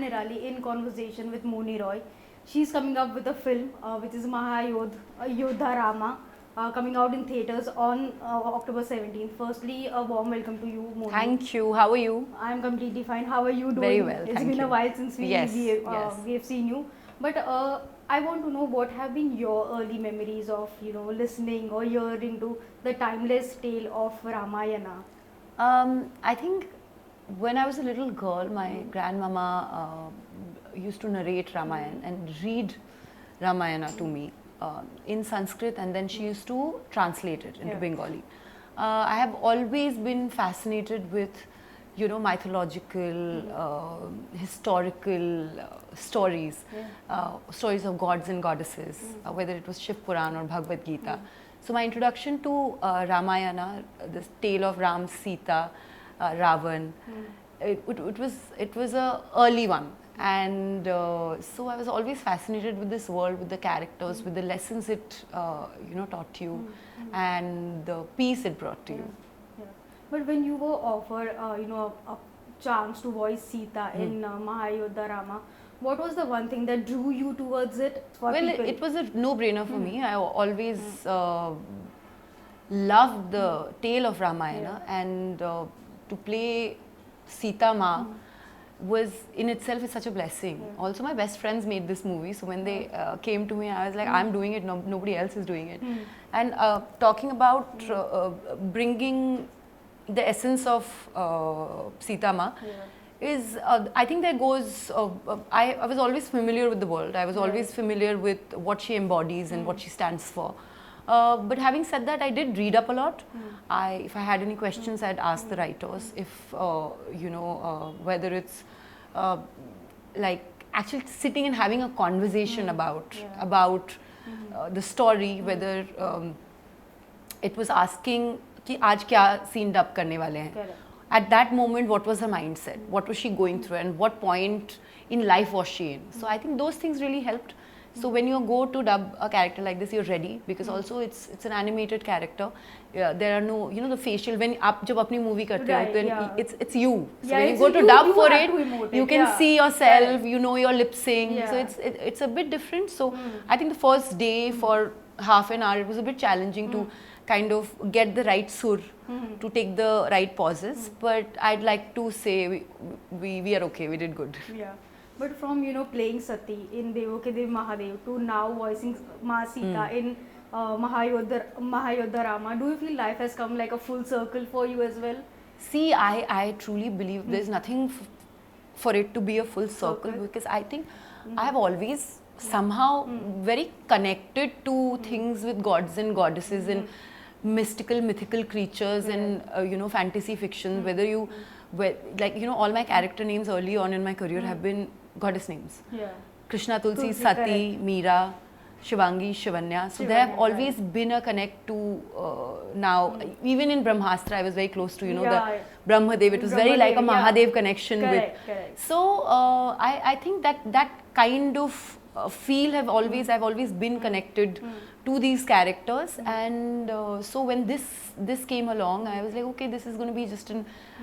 Nirali in conversation with Mouni Roy. She's coming up with a film which is Yodha Rama, coming out in theatres on October 17th. Firstly, a warm welcome to you, Mouni. Thank you. How are you? I'm completely fine. How are you doing? Very well, It's thank been you. a while since we Yes. have seen you. But I want to know what have been your early memories of listening or hearing to the timeless tale of Ramayana. I think when I was a little girl, my grandmama used to narrate Ramayana and read Ramayana to me in Sanskrit, and then she used to translate it into Bengali. I have always been fascinated with mythological, historical stories, stories of gods and goddesses, whether it was Shiv Puran or Bhagavad Gita. So my introduction to Ramayana, this tale of Ram, Sita, Ravan, it was a early one, and so I was always fascinated with this world, with the characters, with the lessons it taught you, and the peace it brought to you. But when you were offered, a chance to voice Sita in Mahayodha Rama, what was the one thing that drew you towards it? Well, it was a no-brainer for me. I always loved the tale of Ramayana, and to play Sita Ma was in itself is such a blessing. Also, my best friends made this movie, so when they came to me, I was like, I'm doing it, nobody else is doing it. And talking about bringing the essence of Sita Ma is, I think there goes, I was always familiar with the world. I was always familiar with what she embodies and what she stands for. But having said that, I did read up a lot. If I had any questions, I'd ask the writers. If, whether it's like actually sitting and having a conversation about the story, whether it was asking कि आज क्या scene dub करने वाले हैं. At that moment, what was her mindset? What was she going through, and what point in life was she in? So I think those things really helped. So when you go to dub a character like this, you're ready, because also it's an animated character. There are no, the facial. When आप जब अपनी movie करते हो, then it's you. So when you go to dub for it, you can see yourself. You know your lip sync. So it's a bit different. So I think the first day for half an hour, it was a bit challenging to kind of get the right sur, to take the right pauses. But I'd like to say we are okay. We did good. Yeah. But from playing Sati in Devo Ke Dev Mahadev to now voicing Ma Sita in Mahayodha Rama, do you feel life has come like a full circle for you as well? See, I truly believe there's nothing for it to be a full circle, because I think I have always somehow very connected to things with gods and goddesses and mystical, mythical creatures and fantasy fiction. Whether all my character names early on in my career have been goddess names. Krishna, Tulsi, Sati, Meera, Shivangi, Shivanya. So there have always been a connect to now. Even in Brahmastra, I was very close to the Brahmadev. It was very like a Mahadev connection with. So I think that kind of feel I've always been connected to these characters, and so when this came along, I was like, okay, this is going to be just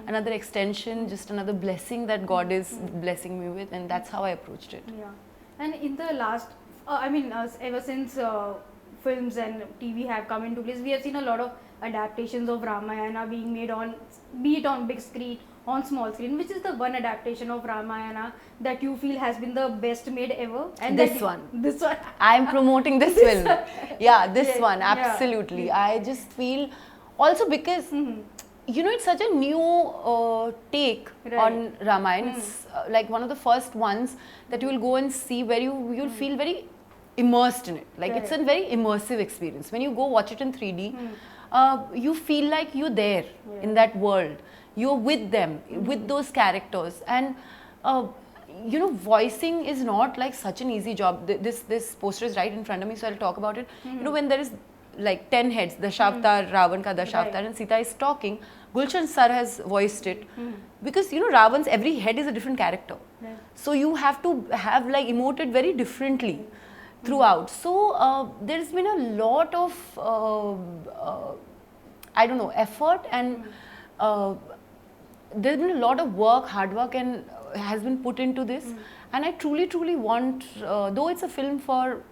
another extension, just another blessing that God is blessing me with, and that's how I approached it. Yeah. And in the last, ever since films and TV have come into place, we have seen a lot of adaptations of Ramayana being made be it on big screen, on small screen. Which is the one adaptation of Ramayana that you feel has been the best made ever? And this one. I'm promoting this film. Yeah, this one, absolutely. I just feel, also because it's such a new take on Ramayana. It's like one of the first ones that you will go and see, where you'll feel very immersed in it. Like it's a very immersive experience. When you go watch it in 3D, you feel like you're there in that world. You're with them, with those characters, and voicing is not like such an easy job. This poster is right in front of me, so I'll talk about it. When there is like 10 heads, Dashavatar, Ravan ka Dashavatar, and Sita is talking, Gulshan sir has voiced it, because Ravan's every head is a different character, so you have to have like emoted very differently throughout. So there's been a lot of effort, and there's been a lot of work, hard work, and has been put into this, and I truly want, though it's a film for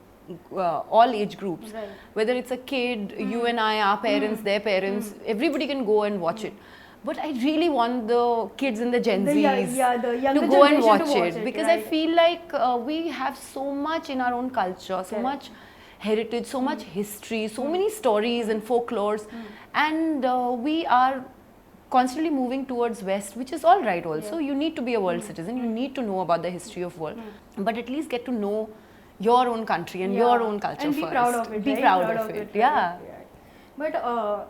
all age groups, Right. whether it's a kid, you and I, our parents, their parents, everybody can go and watch it. But I really want the kids and the Gen Zs the younger to go and generation watch to watch it, because I right. feel like we have so much in our own culture, so much heritage, so much history, so many stories and folklores, and we are constantly moving towards West, which is all right also. You need to be a world citizen, you need to know about the history of world, but at least get to know your own country and your own culture and be first. proud of it. Be right? proud of it. right? Yeah. But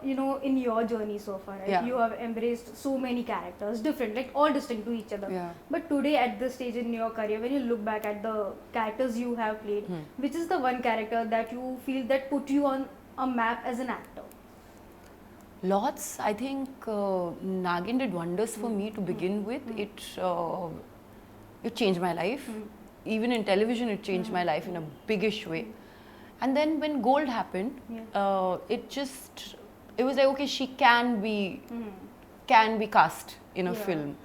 you know, in your journey so far, right, Yeah. you have embraced so many characters, different, like all distinct to each other. Yeah. But today, at this stage in your career, when you look back at the characters you have played, which is the one character that you feel that put you on a map as an actor? Lots. I think Naagin did wonders for me to begin with. It changed my life. Even in television, it changed my life in a biggish way. And then when Gold happened, it was like, okay, she can be cast in a film,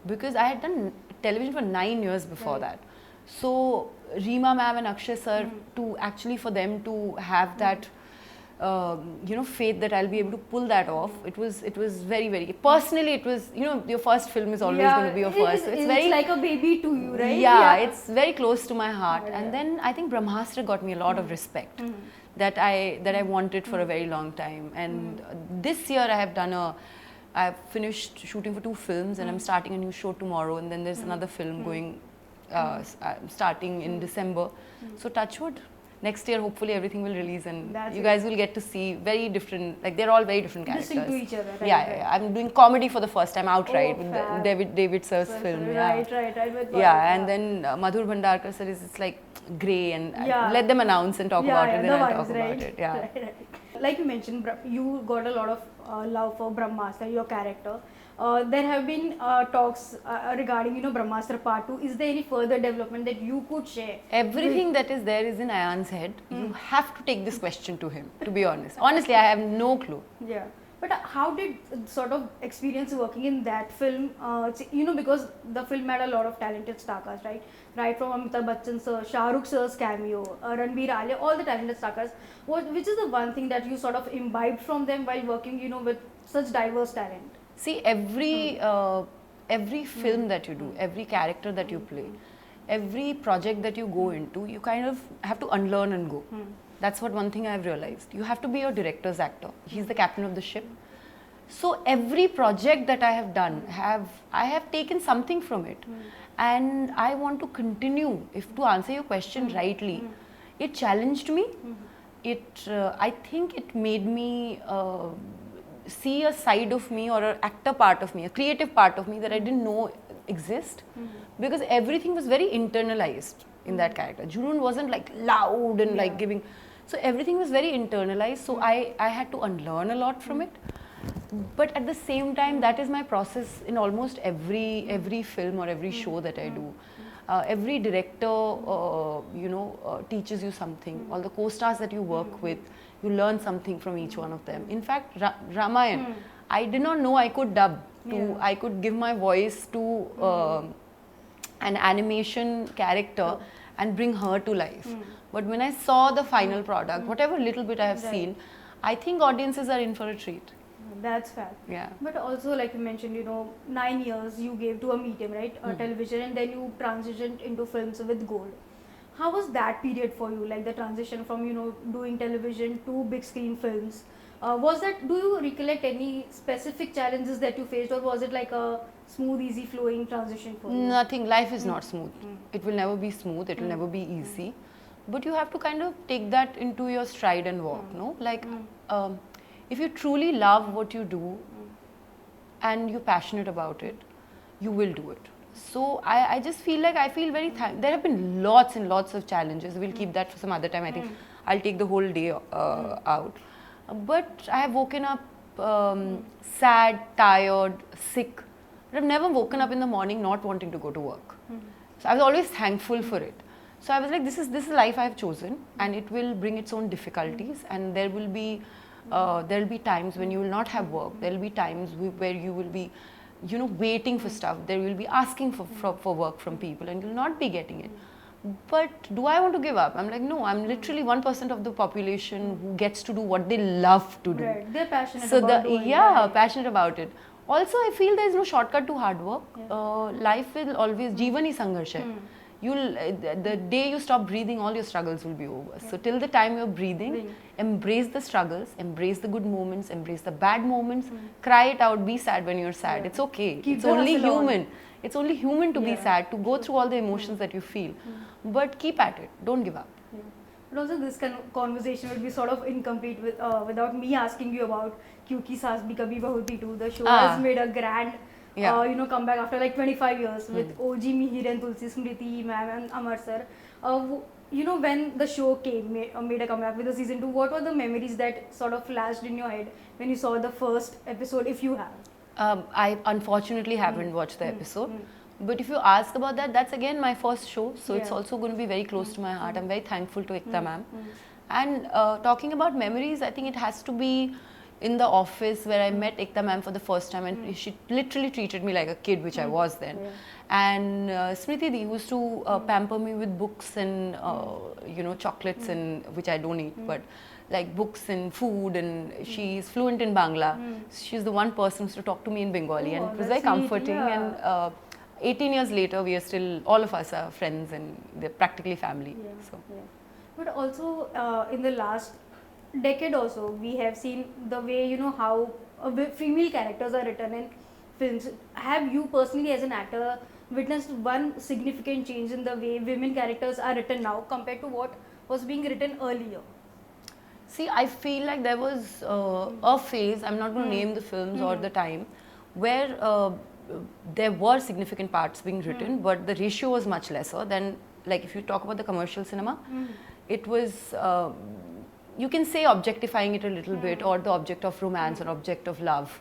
because I had done television for 9 years before that. So Reema ma'am and Akshay sir, for them to have that faith that I'll be able to pull that off. It was very, very, personally it was, your first film is always going to be your first. So it's very like a baby to you, right? Yeah, it's very close to my heart. And then I think Brahmastra got me a lot of respect that I wanted for a very long time. And this year I've finished shooting for 2 films, and I'm starting a new show tomorrow, and then there's another film going starting in December. So touch wood. Next year, hopefully, everything will release, and you guys will get to see very different, like they're all very different characters. Distinct to each other, right? Yeah. I'm doing comedy for the first time outright with David Sir's film. Right. With And then Madhur Bhandarkar sir is, it's like grey, and let them announce and talk about it, then I'll talk about it. Yeah. Right. Like you mentioned, you got a lot of love for Brahmastra, your character. There have been talks regarding, Brahmastra Part 2. Is there any further development that you could share? Everything that is there is in Ayan's head. You have to take this question to him, to be honest. Honestly, I have no clue. Yeah. But how did sort of experience working in that film, because the film had a lot of talented star cast, right? Right from Amitabh Bachchan sir, Shah Rukh sir's cameo, Ranbir Alia, all the talented star cast. Which is the one thing that you sort of imbibed from them while working, with such diverse talent? See, every film that you do, every character that you play, every project that you go into, you kind of have to unlearn and go. That's one thing I've realized. You have to be your director's actor. He's the captain of the ship. So every project that I have done, I have taken something from it. And I want to continue. If to answer your question rightly, it challenged me. I think it made me see a side of me, or an actor part of me, a creative part of me that I didn't know exist, because everything was very internalized in that character. Junoon wasn't like loud and like giving, so everything was very internalized. So I had to unlearn a lot from it. But at the same time, that is my process in almost every film or every show that I do. Every director, teaches you something. All the co-stars that you work with, you learn something from each one of them. In fact, Ramayana, I did not know I could dub. I could give my voice to an animation character and bring her to life. But when I saw the final product, whatever little bit I have seen, I think audiences are in for a treat. That's fact. Yeah. But also, like you mentioned, 9 years you gave to a medium, right? Television, and then you transitioned into films with Gold. How was that period for you? Like the transition from, doing television to big screen films. Do you recollect any specific challenges that you faced, or was it like a smooth, easy flowing transition for you? Nothing. Life is not smooth. It will never be smooth. It will never be easy. But you have to kind of take that into your stride and walk, no? Like, if you truly love what you do and you're passionate about it, you will do it. So I just feel like very there have been lots and lots of challenges. We'll keep that for some other time. I think I'll take the whole day out. But I have woken up sad, tired, sick. But I've never woken up in the morning not wanting to go to work. So I was always thankful for it. So I was like, this is the life I've chosen, and it will bring its own difficulties, and there will be times when you will not have work. There will be times where you will be waiting for stuff. There will be asking for work from people, and you'll not be getting it. But do I want to give up? I'm like, no, I'm literally 1% of the population who gets to do what they love to do. Right. They're passionate about doing that. Passionate about it. Also, I feel there's no shortcut to hard work. Life will always, Jeevan hi sangharsh hai. The day you stop breathing, all your struggles will be over. So till the time you're breathing, embrace the struggles, embrace the good moments, embrace the bad moments, cry it out, be sad when you're sad. It's okay. It's only human. It's only human to be sad, to go through all the emotions that you feel. But keep at it. Don't give up. But also this kind of conversation would be sort of incomplete without me asking you about Kyunki Saas Bhi Kabhi Bahu Thi too. The show has made a grand comeback after like 25 years with OG Mihir and Tulsi, Smriti ma'am and Amar sir. When the show made a comeback with the season 2, what were the memories that sort of flashed in your head when you saw the first episode, if you have? I unfortunately haven't watched the episode. But if you ask about that, that's again my first show. So it's also going to be very close to my heart. I'm very thankful to Ekta ma'am. And talking about memories, I think it has to be in the office where I met Ekta ma'am for the first time, and she literally treated me like a kid, which I was then. And Smriti Di used to pamper me with books and chocolates, and which I don't eat, but like books and food, and she's fluent in Bangla. She's the one person who used to talk to me in Bengali, and it was very comforting. And 18 years later, we are still, all of us are friends, and they're practically family. But also in the last decade also, we have seen the way, how female characters are written in films. Have you personally as an actor witnessed one significant change in the way women characters are written now compared to what was being written earlier? See, I feel like there was a phase, I'm not going to name the films or the time, where there were significant parts being written, but the ratio was much lesser than, like if you talk about the commercial cinema, it was, you can say objectifying it a little bit, or the object of romance or object of love.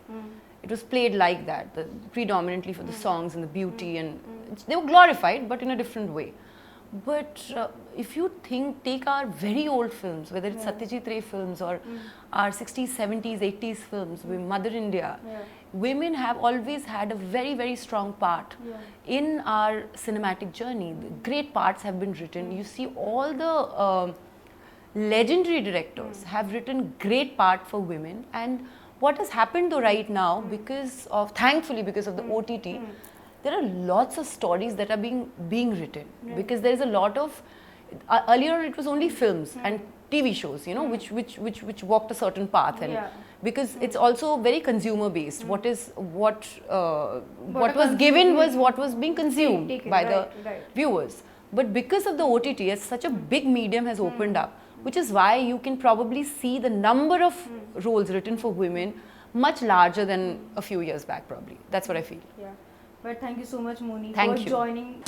It was played like that, predominantly for the songs and the beauty, and they were glorified, but in a different way. But if you take our very old films, whether it's Satyajit Ray films or our 60s, 70s, 80s films, Mother India, women have always had a very, very strong part in our cinematic journey. Great parts have been written. You see all the legendary directors have written great part for women. And what has happened though right now, thankfully because of the OTT, there are lots of stories that are being written, because there is a lot of earlier it was only films and TV shows, which walked a certain path, and because it's also very consumer based. What was given was what was being consumed by the viewers. But because of the OTT, as such a big medium has opened up, which is why you can probably see the number of roles written for women much larger than a few years back, probably. That's what I feel. But thank you so much, Mouni, for joining.